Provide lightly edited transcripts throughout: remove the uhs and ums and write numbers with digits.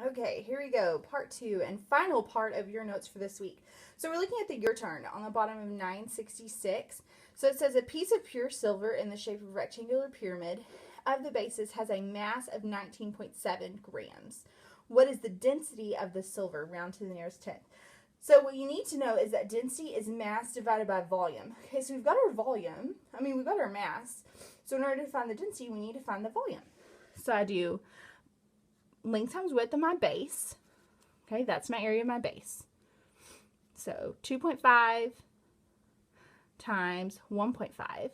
Okay, here we go. Part 2 and final part of your notes for this week. So we're looking at the your turn on the bottom of 966. So it says a piece of pure silver in the shape of a rectangular pyramid of the bases has a mass of 19.7 grams. What is the density of the silver? Round to the nearest tenth. So what you need to know is that density is mass divided by volume. Okay, so we've got our volume. We've got our mass. So in order to find the density, we need to find the volume. So I do length times width of my base. Okay, that's my area of my base. So 2.5 times 1.5.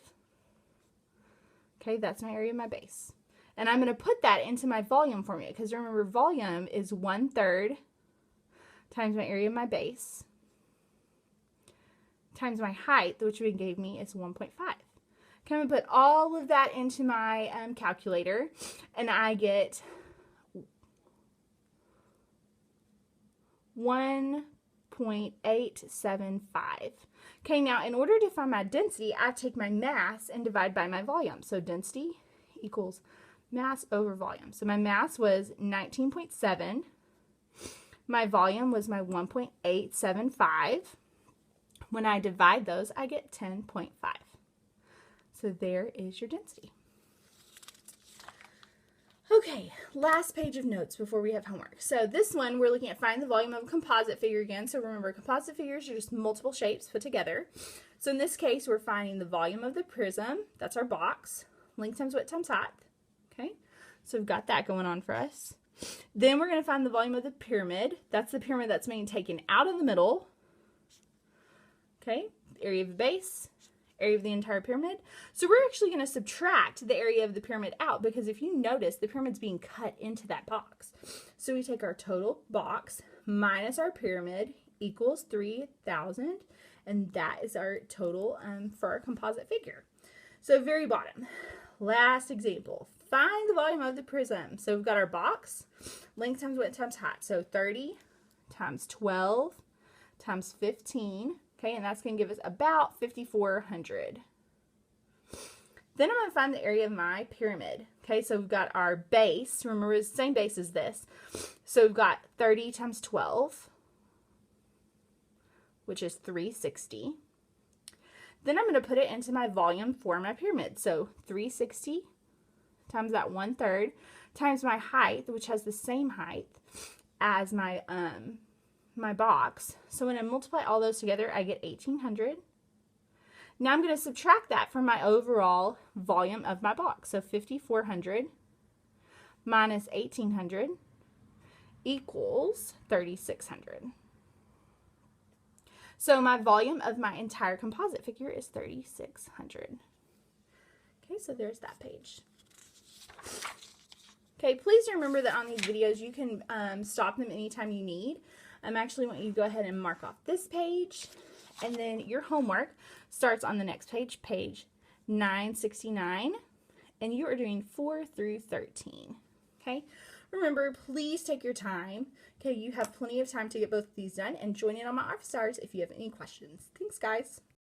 Okay, that's my area of my base. And I'm going to put that into my volume formula because remember, volume is 1/3 times my area of my base times my height, which we gave me is 1.5. Okay, I'm going to put all of that into my calculator, and I get 1.875. Okay, now in order to find my density, I take my mass and divide by my volume. So density equals mass over volume. So my mass was 19.7. My volume was my 1.875. When I divide those, I get 10.5. So there is your density. Okay, last page of notes before we have homework. So this one, we're looking at find the volume of a composite figure again. So remember, composite figures are just multiple shapes put together. So in this case, we're finding the volume of the prism. That's our box. Length times width times height. Okay, so we've got that going on for us. Then we're going to find the volume of the pyramid. That's the pyramid that's being taken out of the middle. Okay, area of the base, area of the entire pyramid. So we're actually going to subtract the area of the pyramid out because if you notice, the pyramid's being cut into that box. So we take our total box minus our pyramid equals 3,000, and that is our total for our composite figure. So very bottom, last example. Find the volume of the prism. So we've got our box, length times width times height. So 30 times 12 times 15. Okay, and that's going to give us about 5,400. Then I'm going to find the area of my pyramid. Okay, so we've got our base. Remember, it's the same base as this. So we've got 30 times 12, which is 360. Then I'm going to put it into my volume for my pyramid. So 360 times that 1/3 times my height, which has the same height as my my box. So when I multiply all those together, I get 1,800. Now I'm going to subtract that from my overall volume of my box. So 5,400 minus 1,800 equals 3,600. So my volume of my entire composite figure is 3,600. Okay, so there's that page. Okay, please remember that on these videos you can stop them anytime you need. I actually want you to go ahead and mark off this page, and then your homework starts on the next page, page 969, and you are doing 4 through 13. Okay, remember, please take your time. Okay, you have plenty of time to get both of these done, and join in on my office hours if you have any questions. Thanks, guys.